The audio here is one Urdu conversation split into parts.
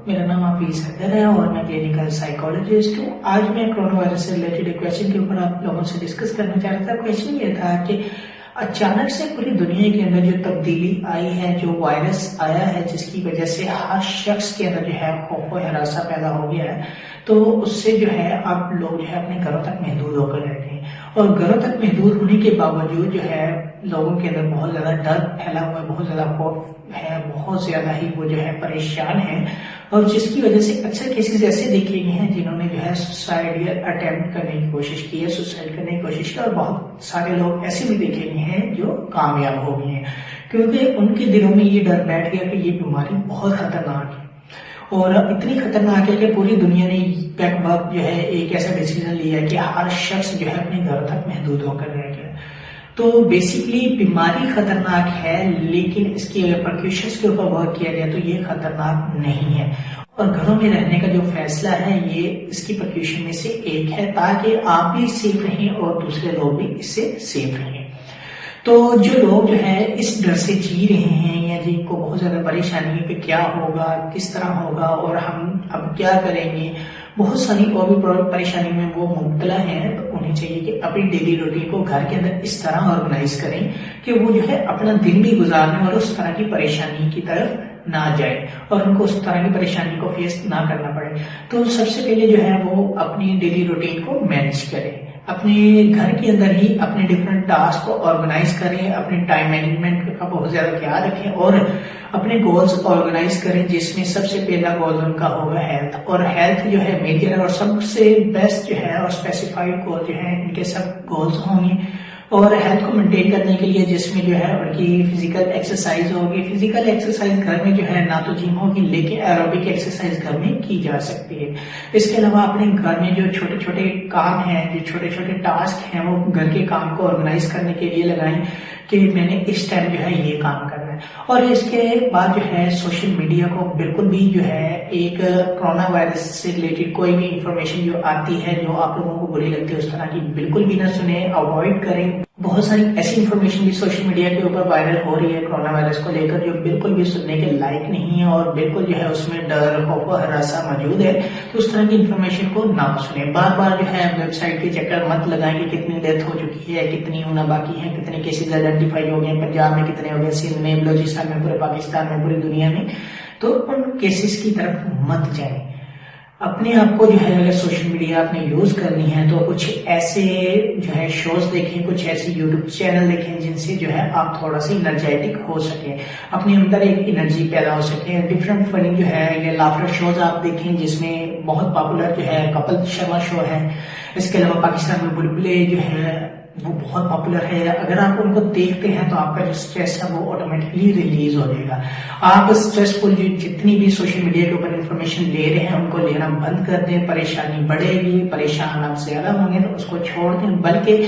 میرا نام حفیظ حیدر ہے اور میں کلینکل سائیکالوجسٹ ہوں۔ آج میں کرونا وائرس سے ریلیٹڈ ایک کویشچن کے اوپر آپ لوگوں سے ڈسکس کرنا چاہ رہا تھا۔ کویشچن یہ تھا کہ اچانک سے پوری دنیا کے اندر جو تبدیلی آئی ہے، جو وائرس آیا ہے جس کی وجہ سے ہر شخص کے اندر جو ہے خوف و ہراساں پیدا ہو گیا ہے، تو اس سے جو ہے اب لوگ جو ہے اپنے گھروں تک محدود ہو کر رہتے ہیں، اور گھروں تک محدود ہونے کے باوجود جو ہے لوگوں کے اندر بہت زیادہ ڈر پھیلا ہوا ہے، بہت زیادہ خوف ہے، بہت زیادہ ہی وہ جو ہے پریشان ہیں، اور جس کی وجہ سے اکثر کیسز ایسے دیکھے گئے ہیں جنہوں نے جو ہے سوسائڈ اٹیمپٹ کرنے کی کوشش کی ہے، سوسائڈ کرنے کی کوشش کی، اور بہت سارے لوگ ایسے بھی دیکھے گئے ہیں جو کامیاب ہو گئے ہیں، کیونکہ ان کے دلوں میں یہ ڈر بیٹھ گیا کہ یہ بیماری بہت خطرناک ہے، اور اتنی خطرناک ہے کہ پوری دنیا نے بیک وقت جو ہے ایک ایسا ڈیسیزن لیا کہ ہر شخص جو ہے اپنے گھر تک محدود ہو کر رہ گیا۔ تو بیسیکلی بیماری خطرناک ہے، لیکن اس کی اگر پریکاشنز کے اوپر ورک کیا جائے تو یہ خطرناک نہیں ہے، اور گھروں میں رہنے کا جو فیصلہ ہے یہ اس کی پریکاشن میں سے ایک ہے، تاکہ آپ بھی سیف رہیں اور دوسرے لوگ بھی اس سے سیف رہیں۔ تو جو لوگ جو ہے اس ڈر سے جی رہے ہیں یا جن کو بہت زیادہ پریشانی ہے کہ کیا ہوگا، کس طرح ہوگا اور ہم اب کیا کریں گے، بہت ساری اور بھی پریشانی میں وہ مبتلا ہیں، تو انہیں چاہیے کہ اپنی ڈیلی روٹین کو گھر کے اندر اس طرح آرگنائز کریں کہ وہ جو ہے اپنا دن بھی گزارنے اور اس طرح کی پریشانی کی طرف نہ جائے اور ان کو اس طرح کی پریشانی کو فیس نہ کرنا پڑے۔ تو سب سے پہلے جو ہے وہ اپنی ڈیلی روٹین کو مینج کریں، اپنے گھر کے اندر ہی اپنے ڈفرینٹ ٹاسک کو آرگنائز کریں، اپنے ٹائم مینجمنٹ کا بہت زیادہ خیال رکھیں اور اپنے گولز آرگنائز کریں، جس میں سب سے پہلا گول ان کا ہوگا ہیلتھ، اور ہیلتھ جو ہے میجر ہے اور سب سے بیسٹ جو ہے اور اسپیسیفائڈ گول جو ہے ان کے سب گولز ہوں گے، اور ہیلتھ کو مینٹین کرنے کے لیے جس میں جو ہے ان کی فزیکل ایکسرسائز ہوگی۔ فزیکل ایکسرسائز گھر میں جو ہے نہ تو جم ہوگی، لیکن ایروبک ایکسرسائز گھر میں کی جا سکتی ہے۔ اس کے علاوہ اپنے گھر میں جو چھوٹے چھوٹے کام ہیں، جو چھوٹے چھوٹے ٹاسک ہیں، وہ گھر کے کام کو آرگنائز کرنے کے لیے لگائیں کہ میں نے اس ٹائم جو ہے یہ کام کرنا ہے۔ اور اس کے بعد جو ہے سوشل میڈیا کو بالکل بھی جو ہے ایک کرونا وائرس سے ریلیٹڈ کوئی بھی انفارمیشن جو آتی ہے جو آپ لوگوں کو بری لگتی ہے اس طرح کی بالکل بھی نہ سنیں، اوائڈ کریں۔ بہت ساری ایسی انفارمیشن بھی سوشل میڈیا کے اوپر وائرل ہو رہی ہے کرونا وائرس کو لے کر جو بالکل بھی سننے کے لائق نہیں ہے، اور بالکل جو ہے اس میں ڈر، خوف و ہراساں موجود ہے، تو اس طرح کی انفارمیشن کو نہ سنیں۔ بار بار جو ہے ویب سائٹ کے چکر مت لگائیں کہ کتنی ڈیتھ ہو چکی ہے، کتنی ہونا باقی ہے، کتنے کیسز آئیڈینٹیفائی ہو گئے، پنجاب میں کتنے ہو گئے، سندھ میں، بلوچستان میں، پورے پاکستان میں، پوری دنیا میں، تو ان کیسز کی طرف مت جائیں۔ اپنے آپ کو جو ہے اگر سوشل میڈیا آپ نے یوز کرنی ہے تو کچھ ایسے جو ہے شوز دیکھیں، کچھ ایسی یوٹیوب چینل دیکھیں جن سے جو ہے آپ تھوڑا سا انرجیٹک ہو سکیں، اپنے اندر ایک انرجی پیدا ہو سکے۔ ڈفرینٹ فنی جو ہے یا لافٹر شوز آپ دیکھیں جس میں بہت پاپولر جو ہے کپل شرما شو ہے۔ اس کے علاوہ پاکستان میں بلبلے جو ہے وہ بہت پاپولر ہے۔ اگر آپ ان کو دیکھتے ہیں تو آپ کا جو اسٹریس ہے وہ آٹومیٹکلی ریلیز ہو جائے گا۔ آپ اسٹریسفل جتنی بھی سوشل میڈیا کے اوپر انفارمیشن لے رہے ہیں ان کو لینا بند کر دیں، پریشانی بڑھے گی، پریشان آپ زیادہ ہوں گے تو اس کو چھوڑ دیں، بلکہ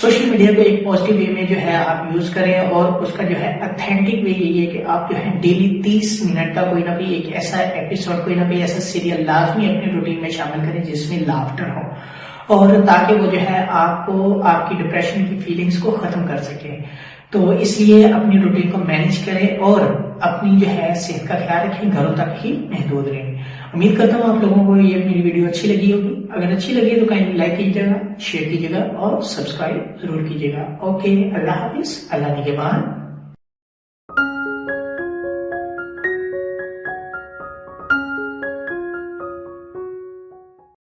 سوشل میڈیا کو ایک پازیٹیو وے میں جو ہے آپ یوز کریں، اور اس کا جو ہے اتھینٹک وے یہی ہے کہ آپ جو ہے ڈیلی 30 منٹ کا کوئی نہ کوئی ایک ایسا ایپیسوڈ، کوئی نہ کوئی ایسا سیریل لازمی اپنی روٹین میں شامل کریں جس میں لافٹر ہو، اور تاکہ وہ جو ہے آپ کو آپ کی ڈپریشن کی فیلنگز کو ختم کر سکے۔ تو اس لیے اپنی روٹین کو مینج کریں اور اپنی جو ہے صحت کا خیال رکھیں، گھروں تک ہی محدود رہیں۔ امید کرتا ہوں آپ لوگوں کو یہ میری ویڈیو اچھی لگی ہوگی۔ اگر اچھی لگی تو کہیں لائک کیجیے گا، شیئر کیجیے گا اور سبسکرائب ضرور کیجیے گا۔ اوکے، اللہ حافظ، اللہ نگہبان۔